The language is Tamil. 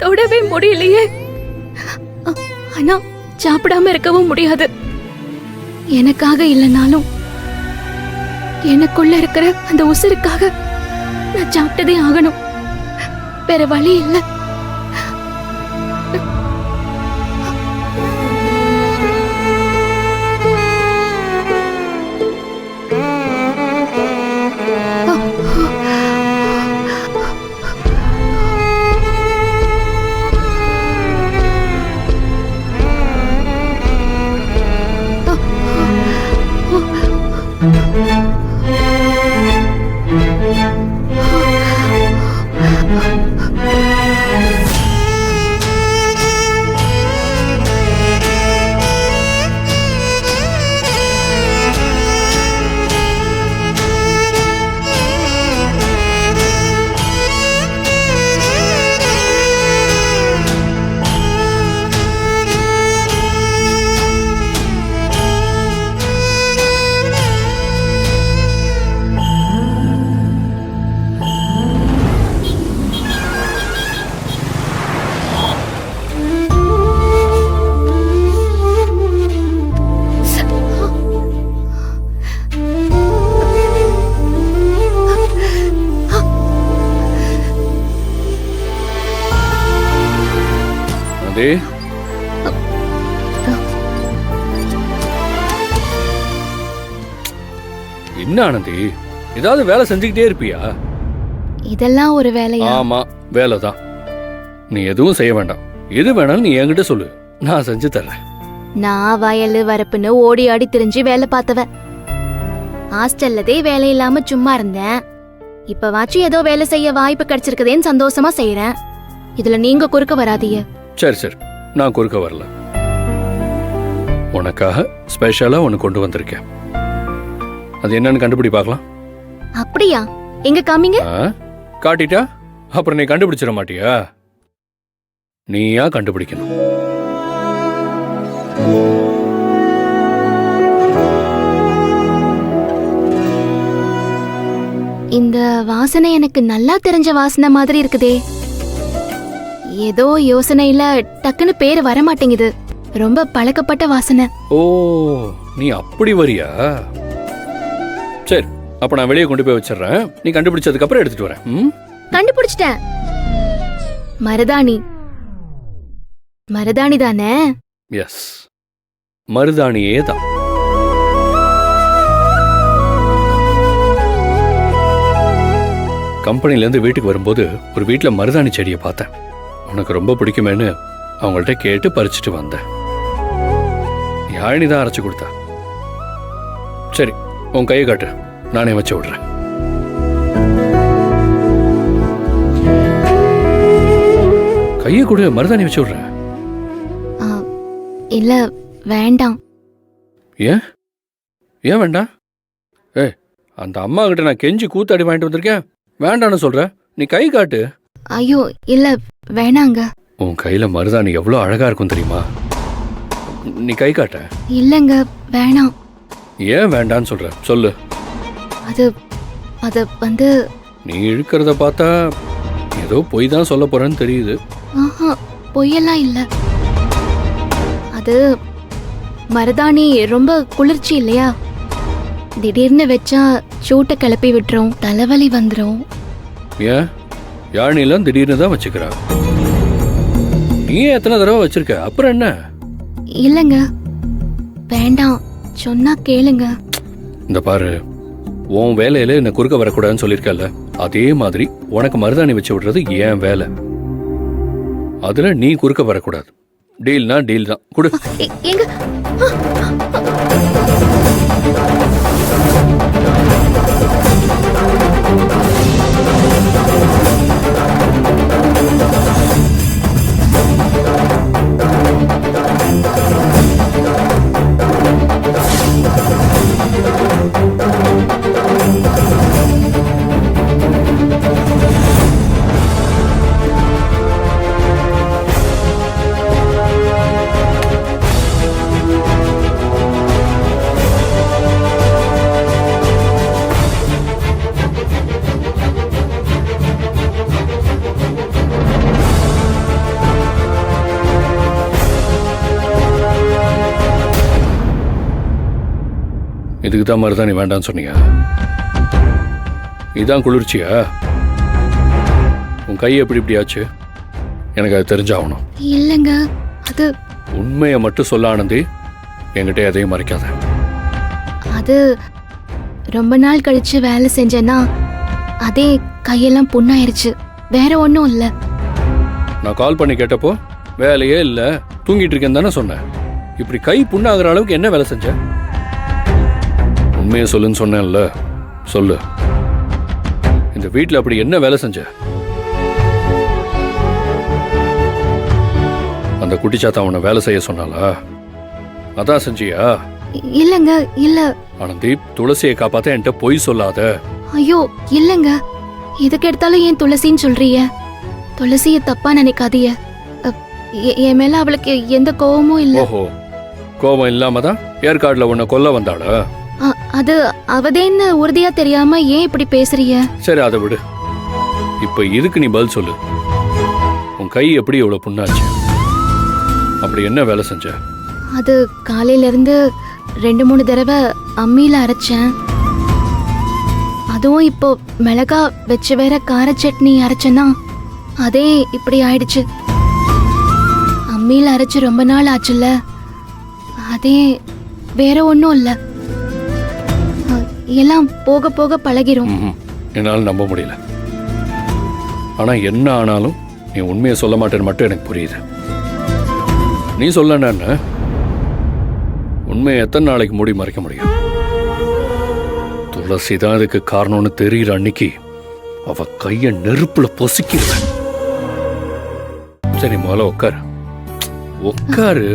தொடவே முடியலையே. ஆனா சாப்பிடாம இருக்கவும் முடியாது. எனக்காக இல்லைனாலும் எனக்குள்ள இருக்கிற அந்த உசுருக்காக நான் சாப்பிட்டதே ஆகணும். வேற வழி இல்லை. என்ன ஆனந்தி, ஏதாவது வேலை செஞ்சுக்கிட்டே இருப்பியா? இதெல்லாம் ஒரு வேலையா? ஆமா, வேலைதான். நீ எதுவும் செய்ய வேண்டாம். எது வேணாலும் நீ என்கிட்ட சொல்லு, நான் செஞ்சு தரேன். நான் வயலு வரப்புன்னு ஓடி ஆடி திரிஞ்சு வேலை பார்த்தவ. ஹாஸ்டல்லதே வேலை இல்லாம சும்மா இருந்தேன். இப்பவாச்சும் ஏதோ வேலை செய்ய வாய்ப்பு கிடைச்சிருக்குதேன்னு சந்தோஷமா செய்யறேன். இதுல நீங்க குறுக்க வராதீங்க. சரி சரி, நான் குறுக்க வரல. உனக்காக ஸ்பெஷலா ஒன்னு கொண்டு வந்திருக்கேன். அது என்னன்னு கண்டுபிடி பார்க்கலாம். அப்படியா? எங்க காமிங்க. காட்டிட்டா அப்புறம் நீ கண்டுபிடிச்சிட மாட்டியா? நீயா கண்டுபிடிக்கணும். இந்த வாசனை எனக்கு நல்லா தெரிஞ்ச வாசனை மாதிரி இருக்குதே. ஏதோ யோசனையில டக்குன்னு பேரு வர மாட்டேங்குது. ரொம்ப பழக்கப்பட்ட வாசனை. ஓ, நீ அப்படி வரியா? சரி, அப்ப நான் வெளியே கொண்டு போய் வச்சிடுறேன். நீ கண்டுபிடிச்சதுக்கு அப்புறம் எடுத்துட்டு வரேன். கண்டுபிடிச்சிட்டேன். மருதாணி. மருதாணி தானே? எஸ், மருதாணியே தான். கம்பெனில இருந்து வீட்டுக்கு வரும்போது ஒரு வீட்டுல மருதாணி செடியை பார்த்தேன். உனக்கு ரொம்ப பிடிக்குமேனு அவங்கள்ட்ட கேட்டு பறிச்சுட்டு வந்தேன். யாழினி தான் அரைச்சு கொடுத்தா. சரி, உன் கையை காட்டு, நானே வச்சு விடுறேன். கையை கூட மருதாணி வச்சு விடுறேன். இல்ல, வேண்டாம். ஏன் ஏன் வேண்டாம்? அந்த அம்மா கிட்ட நான் கெஞ்சி கூத்தாடி வாங்கிட்டு வந்திருக்கேன், வேண்டான்னு சொல்ற. நீ கை காட்டு. ஐயோ இல்ல, வேணாங்க. உன் கையில மருதாணி எவ்வளவு அழகா இருக்கும் தெரியுமா? நீ கை காட்ட. இல்லங்க, வேணாம். ஏன் வேண்டான்னு சொல்ற? சொல்லு. அது வந்து நீ இழுக்கிறத பார்த்தா ஏதோ பொய் தான் சொல்ல போறேன்னு தெரியுது. பொய்யெல்லாம் இல்ல. அது மருதாணி ரொம்ப குளிர்ச்சி இல்லையா? திடீர்னு வச்சா சூட்டை கிளப்பி விட்டுரும், தலைவலி வந்துடும். ஏன் யாழினிலாம் திடீர்னு தான் வச்சுக்கிறா. நீ எத்தனை தடவை வச்சிருக்க, அப்புறம் என்ன? இல்லங்க, வேண்டாம், சொன்னா கேளுங்க. இந்த பாரு, உன் வேலையில என்ன குறுக்க வரக்கூடாதுன்னு சொல்லியிருக்கல, அதே மாதிரி உனக்கு மருதாணி வச்சு விடுறது ஏன் வேலை. அதுல நீ குறுக்க வரக்கூடாது. டீல்னா டீல் தான். கொடு. எங்க இதுக்கு தான் மருதாணி வேண்டாம்னு சொன்னியா? இதான் குளிர்ச்சியா? உன் கை எப்படி இப்படி ஆச்சு? எனக்கு அது தெரிஞ்சாகணும். இல்லைங்க, அது உண்மையை மட்டும் சொல்ல ஆனந்தி, என்கிட்ட எதையும் மறைக்காத. அது ரொம்ப நாள் கழிச்சு வேலை செஞ்சேன்னா அதே கையெல்லாம் புண்ணாயிருச்சு, வேற ஒன்றும் இல்லை. நான் கால் பண்ணி கேட்டப்போ வேலையே இல்லை, தூங்கிட்டு இருக்கேன்னு தானே சொன்னேன். இப்படி கை புண்ணாகிற அளவுக்கு என்ன வேலை செஞ்ச? உண்மையை சொல்லுன்னு சொன்னேன்ல, சொல்லு. இந்த வீட்டில் அப்படி என்ன வேலை செஞ்ச? அந்த குட்டிச்சாத்தா உன்னை வேலை செய்ய சொன்னாலா? அதான் செஞ்சியா? இல்லைங்க, இல்ல. ஆனந்தி, துளசியை காப்பாத்த என்கிட்ட பொய் சொல்லாத. ஐயோ இல்லைங்க, எதுக்கு எடுத்தாலும் ஏன் துளசின்னு சொல்றீங்க? துளசிய தப்பா நினைக்காதீங்க. என் மேல அவளுக்கு எந்த கோவமும் இல்ல. ஓஹோ, கோபம் இல்லாம தான் ஏற்காடுல உன்னை கொல்ல வந்தாளா? அது அவதேன்னு உறுதியா தெரியாம ஏன் இப்படி பேசுறீங்க? சரி, அதை விடு. இப்ப இதுக்கு நீ பதில் சொல்லு. உன் கை எப்படி இவ்வளவு புண்ணாச்சு? அப்படி என்ன வேலை செஞ்ச? அது காலையில இருந்து 2-3 தடவை அம்மியில அரைச்சேன். அதுவும் இப்போ மிளகா வச்சு வேற கார சட்னி அரைச்சேன்னா அதே இப்படி ஆயிடுச்சு. அம்மியில அரைச்சு ரொம்ப நாள் ஆச்சுல்ல, அதே வேற ஒன்றும் இல்லை. எல்லாம் போக போக பழகிரும். என்னால் நம்ப முடியல. ஆனா என்ன ஆனாலும் நீ உண்மையை சொல்ல மாட்டேன்னு மட்டும் எனக்கு புரியுது. நீ சொல்லன்னு உண்மையை எத்தனை நாளைக்கு மூடி மறைக்க முடியும்? துளசி தான் இதுக்கு காரணம்னு தெரியுற அன்னைக்கு அவ கைய நெருப்புல பொசுக்கிடுவேன். சரி, முதல்ல உட்காரு. உட்காரு.